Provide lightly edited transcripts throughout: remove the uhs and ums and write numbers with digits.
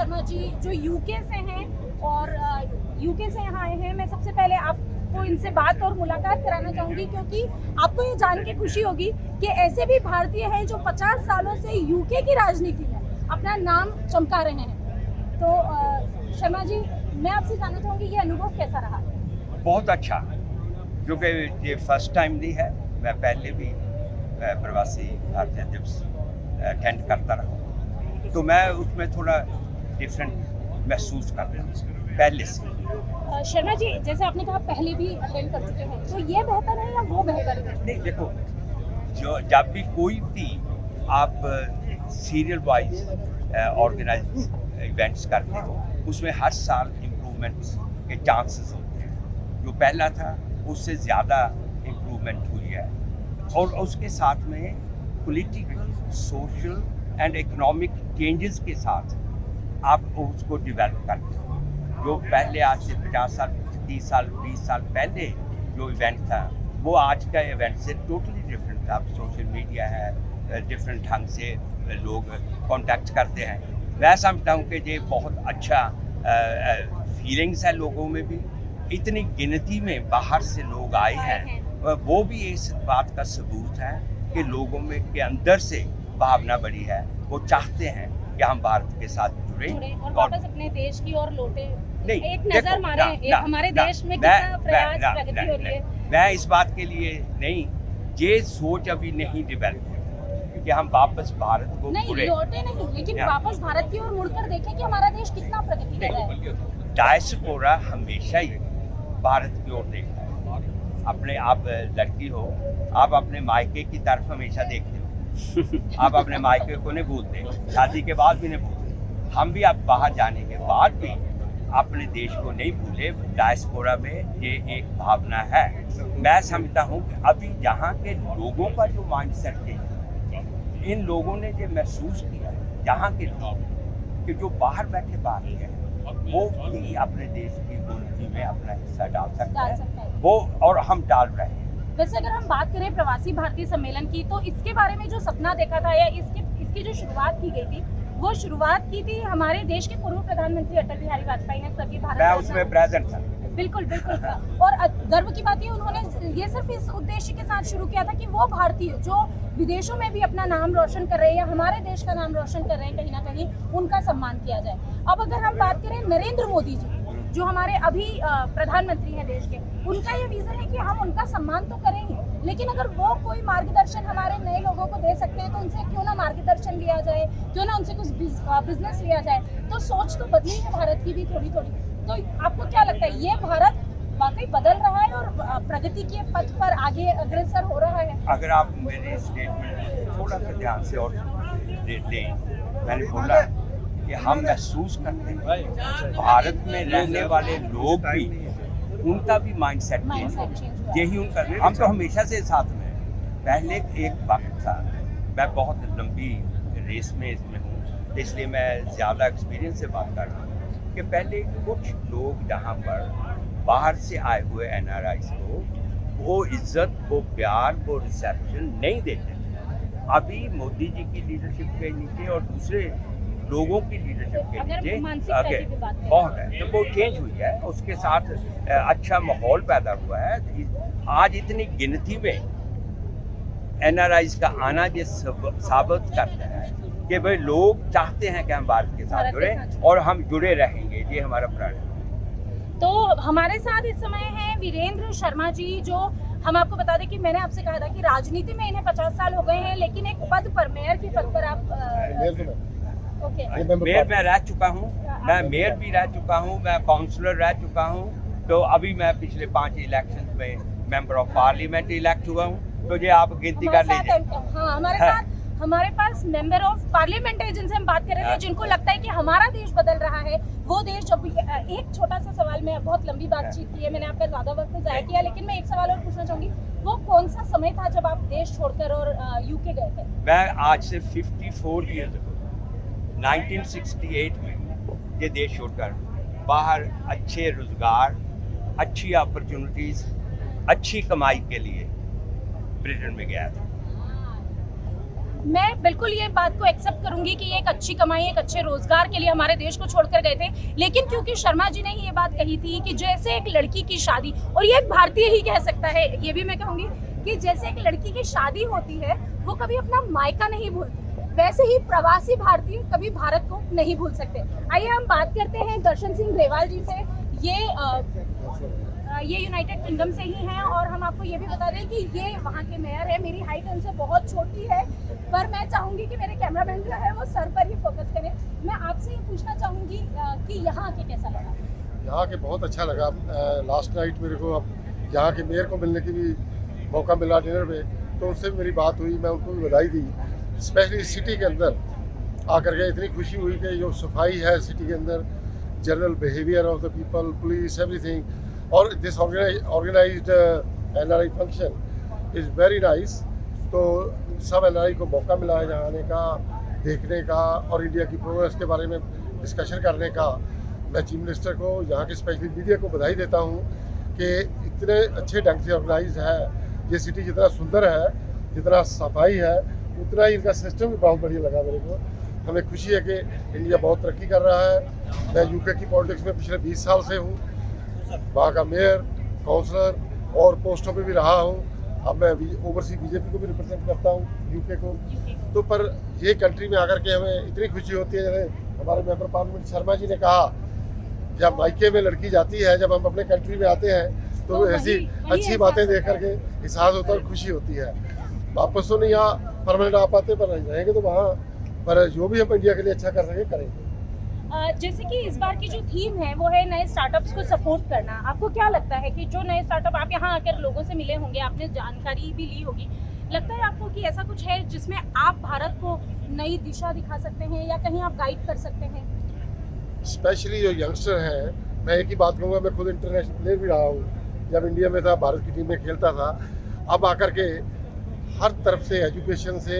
शर्मा जी जो यूके से हैं और यूके से यहाँ आए हैं, मैं सबसे पहले आपको इनसे बात और मुलाकात कराना चाहूँगी, क्योंकि आपको ये जान के खुशी होगी कि ऐसे भी भारतीय हैं जो 50 सालों से यूके की राजनीति में अपना नाम चमका रहे हैं। तो शर्मा जी, मैं आपसे जानना चाहूँगी ये अनुभव कैसा रहा? बहुत अच्छा, क्योंकि ये फर्स्ट टाइम नहीं है। मैं पहले भी प्रवासी भारतीय दिवस अटेंड करता रहा, तो मैं उसमें थोड़ा डिफरेंट महसूस कर रहा हूँ पहले से। शर्मा जी, जैसे आपने कहा पहले भी अटेंड कर चुके हैं, तो ये बेहतर है या वो बेहतर है? नहीं, देखो, जो जब भी कोई भी आप सीरियल वाइज ऑर्गेनाइज इवेंट्स करते हो, उसमें हर साल इम्प्रूवमेंट्स के चांसेस होते हैं। जो पहला था उससे ज़्यादा इम्प्रूवमेंट हुई है, और उसके साथ में political, social and economic changes के साथ आप उसको डेवलप करते हो। जो पहले आज से 50 साल, 30 साल, 20 साल पहले जो इवेंट था, वो आज का इवेंट से टोटली डिफरेंट था। सोशल मीडिया है, डिफरेंट ढंग से लोग कांटेक्ट करते हैं। मैं समझता हूँ कि ये बहुत अच्छा फीलिंग्स है लोगों में भी। इतनी गिनती में बाहर से लोग आए हैं, वो भी इस बात का सबूत है कि लोगों में के अंदर से भावना बड़ी है। वो चाहते हैं कि हम भारत के साथ जुड़े और वापस अपने देश की ओर लौटे। नहीं, एक नजर मारे हमारे देश में कितना प्रयास प्रगति हो रही है। मैं इस बात के लिए नहीं, ये सोच अभी नहीं डेवलप हुई कि हम वापस भारत को नहीं लौटे नहीं, लेकिन वापस भारत की ओर मुड़कर देखें कि हमारा देश कितना प्रगति कर रहा है। डायस्पोरा हमेशा ही भारत की ओर देखता है। अपने आप लड़की हो, आप अपने मायके की तरफ हमेशा देखते हो। आप अपने मायके को नहीं भूलते, शादी के बाद भी नहीं भूलते। हम भी अब बाहर जाने के बाद भी अपने देश को नहीं भूले। डायस्पोरा में ये एक भावना है। मैं समझता हूँ कि अभी यहाँ के लोगों का जो माइंडसेट है, इन लोगों ने ये महसूस किया, यहाँ के लोग, कि जो बाहर बैठे भारतीय हैं वो भी अपने देश की उन्नति में अपना हिस्सा डाल सकते हैं। वो और हम डाल रहे हैं। वैसे अगर हम बात करें प्रवासी भारतीय सम्मेलन की, तो इसके बारे में जो सपना देखा था या इसकी जो शुरुआत की गई थी, वो शुरुआत की थी हमारे देश के पूर्व प्रधानमंत्री अटल बिहारी वाजपेयी ने। सभी भारत, मैं उसमें प्रेजेंट था। बिल्कुल और गर्व की बात है, उन्होंने ये सिर्फ इस उद्देश्य के साथ शुरू किया था कि वो भारतीय जो विदेशों में भी अपना नाम रोशन कर रहे हैं या हमारे देश का नाम रोशन कर रहे हैं, कहीं ना कहीं उनका सम्मान किया जाए। अब अगर हम बात करें नरेंद्र मोदी जी, जो हमारे अभी प्रधानमंत्री हैं देश के, उनका ये विजन है कि हम उनका सम्मान तो करेंगे, लेकिन अगर वो कोई मार्गदर्शन हमारे नए लोगों को दे सकते हैं तो उनसे क्यों ना मार्गदर्शन लिया जाए, क्यों ना उनसे कुछ बिजनेस लिया जाए। तो सोच तो बदली है भारत की भी थोड़ी थोड़ी। तो आपको क्या लगता है, ये भारत वाकई बदल रहा है और प्रगति के पथ पर आगे अग्रसर हो रहा है? अगर आप मेरे स्टेटमेंट थोड़ा सा ध्यान से और दें, मैंने बोला कि हम महसूस करते हैं भारत में रहने वाले लोग भी, उनका भी माइंडसेट चेंज, यही उनका। हम तो हमेशा से साथ में। पहले एक वक्त था, मैं बहुत लंबी रेस में इसमें हूँ, इसलिए मैं ज़्यादा एक्सपीरियंस से बात कर रहा हूँ कि पहले कुछ लोग यहाँ पर बाहर से आए हुए NRIs को वो इज्जत, वो प्यार, वो रिसेप्शन नहीं देते थे। अभी मोदी जी की लीडरशिप के नीचे और दूसरे लोगों की लीडरशिप के नीचे आगे बहुत है, तो वो चेंज हुई है। उसके साथ अच्छा माहौल पैदा हुआ है। आज इतनी गिनती में NRIs का आना ये साबित करता है कि भाई लोग चाहते हैं कि हम भारत के साथ जुड़े, और हम जुड़े रहेंगे। ये हमारा प्रण है। तो हमारे साथ इस समय हैं वीरेंद्र शर्मा जी, जो हम आपको बता दें कि मैंने आपसे कहा था कि राजनीति में इन्हें 50 साल हो गए हैं, लेकिन एक पद पर, मेयर के पद पर आप मेयर मैं रह चुका हूँ, मैं मेयर भी रह चुका हूँ, मैं काउंसलर रह चुका हूँ। तो अभी मैं पिछले 5 इलेक्शन में मेंबर ऑफ पार्लियामेंट इलेक्ट हुआ हूँ। तो ये आप गिनती कर लीजिए। हाँ, हमारे साथ हमारे पास मेंबर ऑफ पार्लियामेंट है जिनसे हम बात कर रहे थे, जिनको लगता है कि हमारा देश बदल रहा है। वो देश जब, एक छोटा सा सवाल, में बहुत लंबी बातचीत की है, मैंने आपका ज्यादा वक्त जाया किया, लेकिन मैं एक सवाल और पूछना चाहूंगी, वो कौन सा समय था जब आप देश छोड़कर और यूके गए थे? मैं आज से 54 ईयर्स अगो 1968 में ये देश छोड़कर बाहर अच्छे रोजगार, अच्छी अपॉर्चुनिटीज, अच्छी कमाई के लिए ब्रिटेन में गया था। मैं बिल्कुल ये बात को एक्सेप्ट करूंगी कि ये एक अच्छी कमाई, एक अच्छे रोजगार के लिए हमारे देश को छोड़कर गए थे, लेकिन क्योंकि शर्मा जी ने ही ये बात कही थी कि जैसे एक लड़की की शादी, और ये एक भारतीय ही कह सकता है, ये भी मैं कहूंगी कि जैसे एक लड़की की शादी होती है वो कभी अपना मायका नहीं भूलती, वैसे ही प्रवासी भारतीय कभी भारत को नहीं भूल सकते। आइए हम बात करते हैं दर्शन सिंह ग्रेवाल जी से। ये यूनाइटेड किंगडम से ही हैं और हम आपको ये भी बता दें कि ये वहाँ के मेयर है। मेरी हाइट उनसे बहुत छोटी है, पर मैं चाहूँगी कि मेरे कैमरामैन जो है वो सर पर ही फोकस करें। मैं आपसे ये पूछना चाहूँगी कि यहाँ आके कैसा लगा? यहाँ के बहुत अच्छा लगा। लास्ट नाइट मेरे को अब यहाँ के मेयर को मिलने की भी मौका मिला डिनर में, तो उनसे भी मेरी बात हुई, मैं उनको भी बधाई दी। स्पेशली सिटी के अंदर आकर के इतनी खुशी हुई कि जो सफाई है सिटी के अंदर, general behaviour of the people, police, everything, और this organised NRI function is very nice. तो सब NRI को मौका मिला है यहाँ आने का, देखने का और इंडिया की प्रोग्रेस के बारे में डिस्कशन करने का। मैं चीफ मिनिस्टर को, यहाँ के स्पेशली मीडिया को बधाई देता हूँ कि इतने अच्छे ढंग से ऑर्गेनाइज है ये सिटी। जितना सुंदर है, जितना सफाई है, उतना ही इनका सिस्टम भी बहुत बढ़िया लगा मेरे को। हमें खुशी है कि इंडिया बहुत तरक्की कर रहा है। मैं UK की पॉलिटिक्स में पिछले 20 साल से हूँ, वहाँ का मेयर, काउंसलर और पोस्टों पे भी रहा हूँ। अब मैं ओवरसीज BJP को भी रिप्रेजेंट करता हूँ, UK को। तो पर ये कंट्री में आकर के हमें इतनी खुशी होती है, जैसे हमारे मेंबर पार्लियामेंट शर्मा जी ने कहा, जब मायके में लड़की जाती है, जब हम अपने कंट्री में आते हैं तो ऐसी अच्छी बातें देख करके एहसास होता है और खुशी होती है। वापस तो नहीं यहाँ परमानेंट आ पाते, पर रहेंगे तो वहाँ, पर जो भी हम इंडिया के लिए अच्छा कर सके करेंगे। जैसे कि इस बार की जो थीम है वो है नए स्टार्टअप्स को सपोर्ट करना। आपको क्या लगता है कि जो नए स्टार्टअप, आप यहाँ आकर लोगों से मिले होंगे, आपने जानकारी भी ली होगी, लगता है आपको कि ऐसा कुछ है जिसमें आप भारत को नई दिशा दिखा सकते हैं या कहीं आप गाइड कर सकते हैं? स्पेशली जो यंगस्टर हैं, मैं एक ही बात कहूँगा, मैं खुद इंटरनेशनल प्लेयर भी रहा हूँ। जब इंडिया में था, भारत की टीम में खेलता था। अब आकर के हर तरफ से, एजुकेशन से,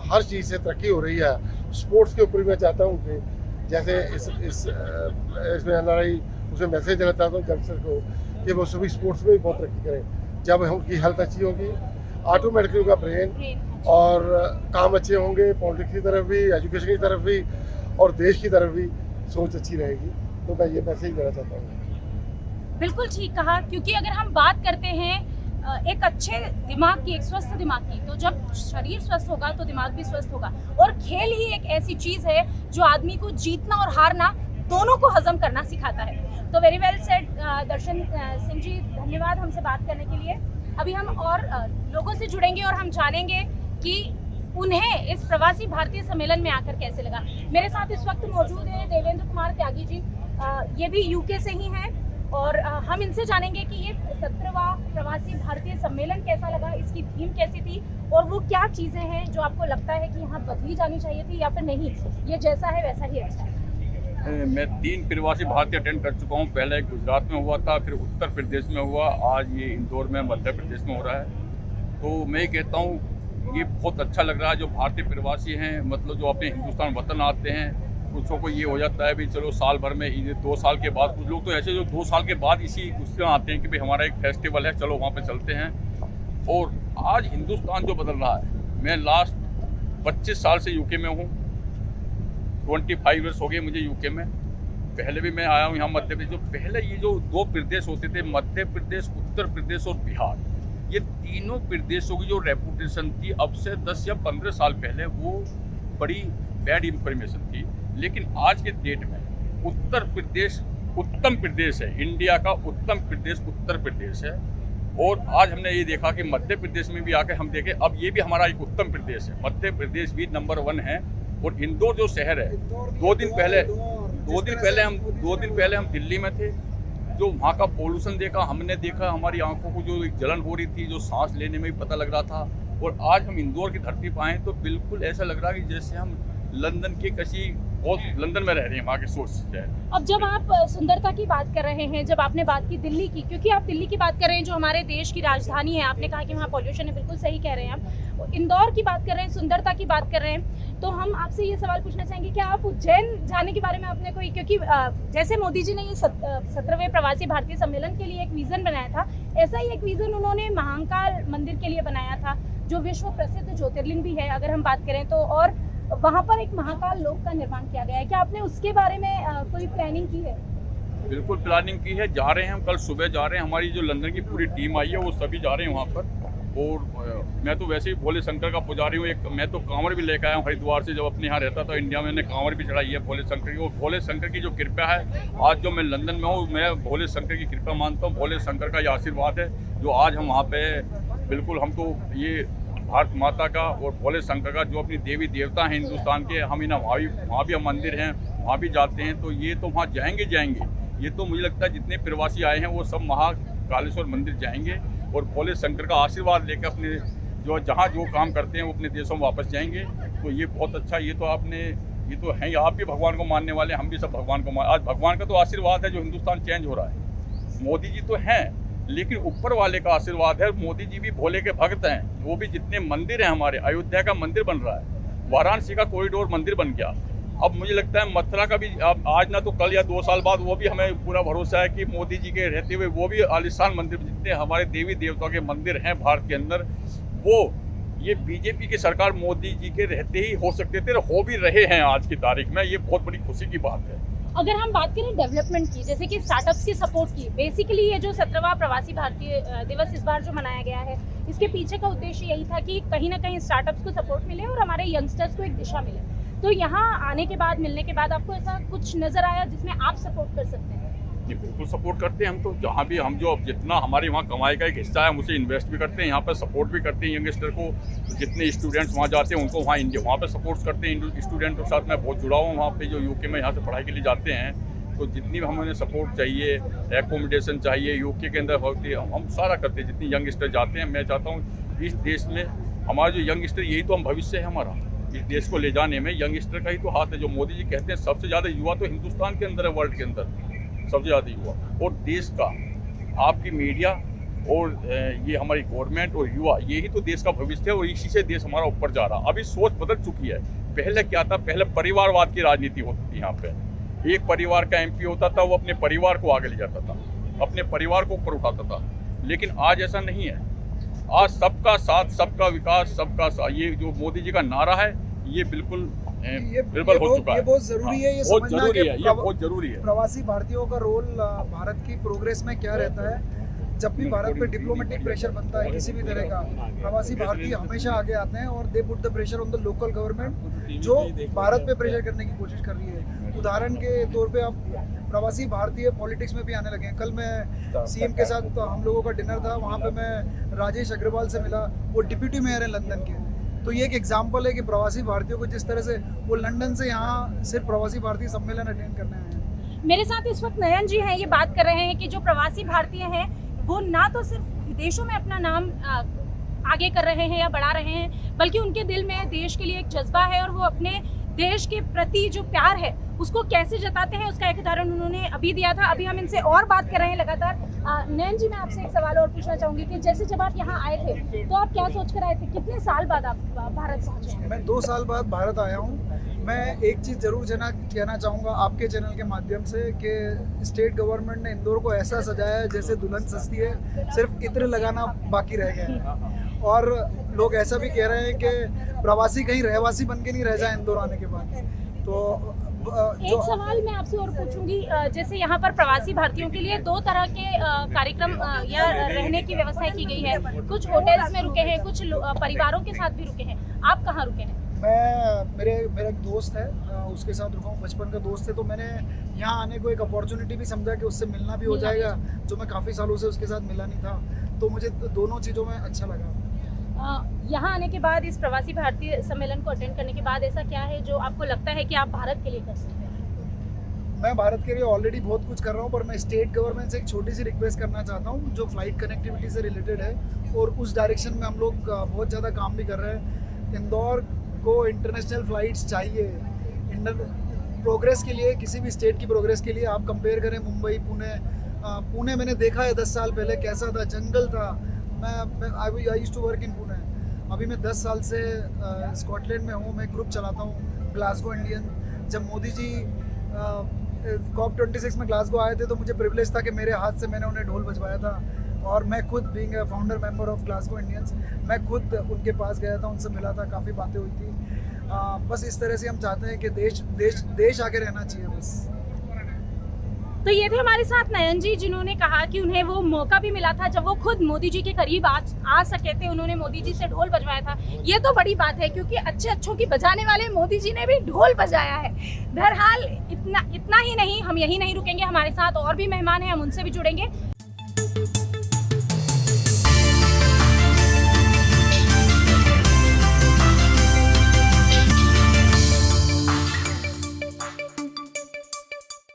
हर चीज़ से तरक्की हो रही है। स्पोर्ट्स के ऊपर भी मैं चाहता हूँ कि जैसे इसमें NRI उसे मैसेज देना चाहता हूँ यंगस्टर को कि वो सभी स्पोर्ट्स में भी बहुत तरक्की करें। जब उनकी हेल्थ अच्छी होगी, ऑटोमेटिकली उनका ब्रेन और काम अच्छे होंगे, पॉलिटिक्स की तरफ भी, एजुकेशन की तरफ भी और देश की तरफ भी सोच अच्छी रहेगी। तो मैं ये मैसेज देना चाहता हूँ। बिल्कुल ठीक कहा, क्योंकि अगर हम बात करते हैं एक अच्छे दिमाग की, एक स्वस्थ दिमाग की, तो जब शरीर स्वस्थ होगा तो दिमाग भी स्वस्थ होगा। और खेल ही एक ऐसी चीज़ है जो आदमी को जीतना और हारना दोनों को हजम करना सिखाता है। तो वेरी वेल सेड दर्शन सिंह जी, धन्यवाद हमसे बात करने के लिए। अभी हम और लोगों से जुड़ेंगे और हम जानेंगे कि उन्हें इस प्रवासी भारतीय सम्मेलन में आकर कैसे लगा। मेरे साथ इस वक्त मौजूद है देवेंद्र कुमार त्यागी जी, ये भी UK से ही हैं और हम इनसे जानेंगे कि ये 17वां प्रवासी भारतीय सम्मेलन कैसा लगा, इसकी थीम कैसी थी और वो क्या चीज़ें हैं जो आपको लगता है कि यहाँ बदली जानी चाहिए थी या फिर नहीं, ये जैसा है वैसा ही अच्छा है। मैं 3 प्रवासी भारतीय अटेंड कर चुका हूँ। पहले गुजरात में हुआ था, फिर उत्तर प्रदेश में हुआ, आज ये इंदौर में मध्य प्रदेश में हो रहा है। तो मैं कहता हूँ ये बहुत अच्छा लग रहा है। जो भारतीय प्रवासी हैं, मतलब जो अपने हिंदुस्तान वतन आते हैं, कुछों को ये हो जाता है भी चलो साल भर में, ये 2 साल के बाद, कुछ लोग तो ऐसे जो 2 साल के बाद इसी उससे आते हैं कि भाई हमारा एक फेस्टिवल है, चलो वहाँ पे चलते हैं। और आज हिंदुस्तान जो बदल रहा है, मैं लास्ट 25 साल से UK में हूँ, 25 ईयर्स हो गए मुझे UK में। पहले भी मैं आया हूँ यहाँ मध्य प्रदेश। जो पहले ये जो 2 प्रदेश होते थे, मध्य प्रदेश, उत्तर प्रदेश और बिहार, ये तीनों प्रदेशों की जो रेपुटेशन थी अब से 10 या 15 साल पहले, वो बड़ी बैड इंफॉर्मेशन थी। लेकिन आज के डेट में उत्तर प्रदेश उत्तम प्रदेश है, इंडिया का उत्तम प्रदेश उत्तर प्रदेश है। और आज हमने ये देखा कि मध्य प्रदेश में भी आके हम देखें, अब ये भी हमारा एक उत्तम प्रदेश है, मध्य प्रदेश भी नंबर 1 है। और इंदौर जो शहर है, 2 दिन पहले हम दिल्ली में थे, जो वहाँ का पोल्यूशन देखा, हमने देखा, हमारी आंखों को जो एक जलन हो रही थी, जो सांस लेने में भी पता लग रहा था। और आज हम इंदौर की धरती पर आए तो बिल्कुल ऐसा लग रहा है कि जैसे हम लंदन के किसी और लंदन में रह रहे हैं, वहाँ के सोच है। अब जब आप सुंदरता की बात कर रहे हैं, जब आपने बात की दिल्ली की, क्योंकि आप दिल्ली की बात कर रहे हैं जो हमारे देश की राजधानी है, आपने कहा कि वहाँ पॉल्यूशन है, बिल्कुल सही कह रहे हैं आप। इंदौर की बात कर रहे हैं, सुंदरता की बात कर रहे हैं, तो हम आपसे ये सवाल पूछना चाहेंगे कि आप उज्जैन जाने के बारे में आपने कोई, क्योंकि जैसे मोदी जी ने ये 17वें प्रवासी भारतीय सम्मेलन के लिए एक विजन बनाया था, ऐसा ही एक विजन उन्होंने महाकाल मंदिर के लिए बनाया था। जो विश्व प्रसिद्ध ज्योतिर्लिंग भी है अगर हम बात करें तो, और वहाँ पर एक महाकाल लोक का निर्माण किया गया है। क्या आपने उसके बारे में कोई प्लानिंग की है? बिल्कुल प्लानिंग की है, जा रहे हैं हम, कल सुबह जा रहे हैं। हमारी जो लंदन की पूरी टीम आई है वो सभी जा रहे हैं वहाँ पर। और मैं तो वैसे ही भोले शंकर का पुजारी हूँ। एक मैं तो कांवड़ भी लेकर आया हूँ हरिद्वार से, जब अपने यहाँ रहता था इंडिया में, मैंने कांवड़ भी चढ़ाई है भोले शंकर की। और भोले शंकर की जो कृपा है, आज जो मैं लंदन में हूँ, मैं भोले शंकर की कृपा मानता हूँ। भोले शंकर का ये आशीर्वाद है जो आज हम वहाँ पे बिल्कुल, हम तो ये भारत माता का और भोले शंकर का जो अपनी देवी देवता हैं हिंदुस्तान के, हम इन्हें वहाँ भी हम मंदिर हैं, वहाँ भी जाते हैं। तो ये तो वहाँ जाएंगे। ये तो मुझे लगता है जितने प्रवासी आए हैं वो सब महाकालेश्वर मंदिर जाएंगे और भोले शंकर का आशीर्वाद लेकर अपने जो जहाँ जो काम करते हैं वो अपने देशों में वापस जाएंगे। तो ये बहुत अच्छा, ये तो हैं, आप भी भगवान को मानने वाले, हम भी सब भगवान को आज भगवान का तो आशीर्वाद है जो हिंदुस्तान चेंज हो रहा है। मोदी जी तो हैं, लेकिन ऊपर वाले का आशीर्वाद है। मोदी जी भी भोले के भक्त हैं। वो भी जितने मंदिर हैं, हमारे अयोध्या का मंदिर बन रहा है, वाराणसी का कॉरिडोर मंदिर बन गया। अब मुझे लगता है मथुरा का भी आज ना तो कल या 2 साल बाद वो भी हमें पूरा भरोसा है कि मोदी जी के रहते हुए वो भी आलिशान मंदिर, जितने हमारे देवी देवताओं के मंदिर हैं भारत के अंदर, वो ये बीजेपी की सरकार मोदी जी के रहते ही हो सकते थे, हो भी रहे हैं आज की तारीख में। ये बहुत बड़ी खुशी की बात है। अगर हम बात करें डेवलपमेंट की, जैसे कि स्टार्टअप्स की सपोर्ट की, बेसिकली ये जो 17वां प्रवासी भारतीय दिवस इस बार जो मनाया गया है, इसके पीछे का उद्देश्य यही था कि कहीं ना कहीं स्टार्टअप्स को सपोर्ट मिले और हमारे यंगस्टर्स को एक दिशा मिले। तो यहाँ आने के बाद, मिलने के बाद आपको ऐसा कुछ नजर आया जिसमें आप सपोर्ट कर सकते हैं? जी बिल्कुल सपोर्ट करते हैं हम तो। जहाँ भी हम जो जितना हमारे वहाँ कमाई का एक हिस्सा है हम उसे इन्वेस्ट भी करते हैं, यहाँ पर सपोर्ट भी करते हैं यंगस्टर को। जितने स्टूडेंट्स वहाँ जाते हैं उनको वहाँ पर सपोर्ट करते हैं। स्टूडेंटों के साथ मैं बहुत जुड़ा हूँ वहाँ पे, जो यूके में यहाँ से पढ़ाई के लिए जाते हैं। तो जितनी भी हमें सपोर्ट चाहिए, एकोमोडेशन चाहिए, यूके के अंदर होती है, हम सारा करते हैं। जितनी यंगस्टर जाते हैं, मैं चाहता हूँ इस देश में हमारा जो यंगस्टर, यही तो हम भविष्य है हमारा। इस देश को ले जाने में यंगस्टर का ही तो हाथ है। जो मोदी जी कहते हैं सबसे ज़्यादा युवा तो हिंदुस्तान के अंदर है, वर्ल्ड के अंदर सबसे ज़्यादा युवा। और देश का आपकी मीडिया और ये हमारी गवर्नमेंट और युवा, यही तो देश का भविष्य है और इसी से देश हमारा ऊपर जा रहा। अभी सोच बदल चुकी है। पहले क्या था, पहले परिवारवाद की राजनीति होती थी यहाँ पे। एक परिवार का MP होता था, वो अपने परिवार को आगे ले जाता था, अपने परिवार को ऊपर उठाता था। लेकिन आज ऐसा नहीं है। आज सबका साथ, सबका विकास, सबका साथ, ये जो मोदी जी का नारा है, ये बिल्कुल निर्बल हो चुका है। ये बहुत जरूरी है, ये बहुत समझना जरूरी कि है, ये बहुत जरूरी है। प्रवासी भारतीयों का रोल भारत की प्रोग्रेस में क्या रहता है। जब भी भारत पे डिप्लोमेटिक प्रेशर बनता है किसी भी तरह का, प्रवासी भारतीय हमेशा आगे आते हैं और they put the pressure on the local government जो भारत पे प्रेशर करने की कोशिश कर रही है। उदाहरण के तौर पे अब प्रवासी भारतीय पॉलिटिक्स में भी आने लगे हैं। कल मैं CM के साथ हम लोगों का डिनर था, वहाँ पे मैं राजेश अग्रवाल से मिला, वो डिप्यूटी मेयर है लंदन के। तो ये एक एग्जाम्पल है कि प्रवासी भारतीयों को जिस तरह से वो लंदन से यहाँ सिर्फ प्रवासी भारतीय सम्मेलन अटेंड करने आए हैं। मेरे साथ इस वक्त नयन जी हैं, ये बात कर रहे हैं कि जो प्रवासी भारतीय हैं वो ना तो सिर्फ विदेशों में अपना नाम आगे कर रहे हैं या बढ़ा रहे हैं, बल्कि उनके दिल में देश के लिए एक जज्बा है और वो अपने देश के प्रति जो प्यार है उसको कैसे जताते हैं, उसका एक उदाहरण उन्होंने अभी दिया था। अभी हम इनसे और बात कर रहे हैं लगातार। नयन जी, मैं आपसे एक सवाल और पूछना चाहूँगी कि जैसे जब आप यहाँ आए थे तो आप क्या सोच कर आए थे? कितने साल बाद आप भारत पहुँचे हैं? मैं 2 साल बाद भारत आया हूँ। मैं एक चीज़ ज़रूर कहना चाहूँगा आपके चैनल के माध्यम से कि स्टेट गवर्नमेंट ने इंदौर को ऐसा सजाया है जैसे दुल्हन सजती है, सिर्फ इत्र लगाना बाकी रह गया है। और लोग ऐसा भी कह रहे हैं कि प्रवासी कहीं रहवासी बन के नहीं रह जाए इंदौर आने के बाद। तो एक सवाल मैं आपसे और पूछूंगी, जैसे यहाँ पर प्रवासी भारतीयों के लिए 2 तरह के कार्यक्रम या रहने की व्यवस्था की गई है। कुछ होटल्स में रुके हैं, कुछ परिवारों के साथ भी रुके हैं। आप कहाँ रुके हैं? मेरा एक दोस्त है, उसके साथ रुका हूँ, बचपन का दोस्त है। तो मैंने यहाँ आने को एक अपॉर्चुनिटी भी समझा कि उससे मिलना भी हो जाएगा, जो मैं काफ़ी सालों से उसके साथ मिला नहीं था। तो मुझे दोनों चीज़ों में अच्छा लगा। यहाँ आने के बाद, इस प्रवासी भारतीय सम्मेलन को अटेंड करने के बाद ऐसा क्या है जो आपको लगता है कि आप भारत के लिए कर सकते हैं? मैं भारत के लिए ऑलरेडी बहुत कुछ कर रहा हूँ, पर मैं स्टेट गवर्नमेंट से एक छोटी सी रिक्वेस्ट करना चाहता हूँ जो फ्लाइट कनेक्टिविटी से रिलेटेड है, और उस डायरेक्शन में हम लोग बहुत ज़्यादा काम भी कर रहे हैं। इंदौर को इंटरनेशनल फ्लाइट्स चाहिए प्रोग्रेस के लिए, किसी भी स्टेट की प्रोग्रेस के लिए। आप कंपेयर करें मुंबई, पुणे मैंने देखा है 10 साल पहले कैसा था, जंगल था। मैं I used to work in Pune. अभी मैं 10 साल से स्कॉटलैंड में हूँ, मैं ग्रुप चलाता हूँ ग्लासगो इंडियन। जब मोदी जी COP26 में ग्लासगो आए थे तो मुझे प्रिविलेज था कि मेरे हाथ से मैंने उन्हें ढोल बजवाया था। और मैं खुद being a founder member of Glasgow Indians, मैं खुद उनके पास गया था, उनसे मिला था, काफ़ी बातें हुई थी। बस इस तरह से हम चाहते हैं कि देश आगे रहना चाहिए बस। तो ये थे हमारे साथ नयन जी, जिन्होंने कहा कि उन्हें वो मौका भी मिला था जब वो खुद मोदी जी के करीब आ सके थे, उन्होंने मोदी जी से ढोल बजवाया था। ये तो बड़ी बात है क्योंकि अच्छों की बजाने वाले मोदी जी ने भी ढोल बजाया है। बहरहाल इतना ही नहीं, हम यही नहीं रुकेंगे, हमारे साथ और भी मेहमान हैं, हम उनसे भी जुड़ेंगे।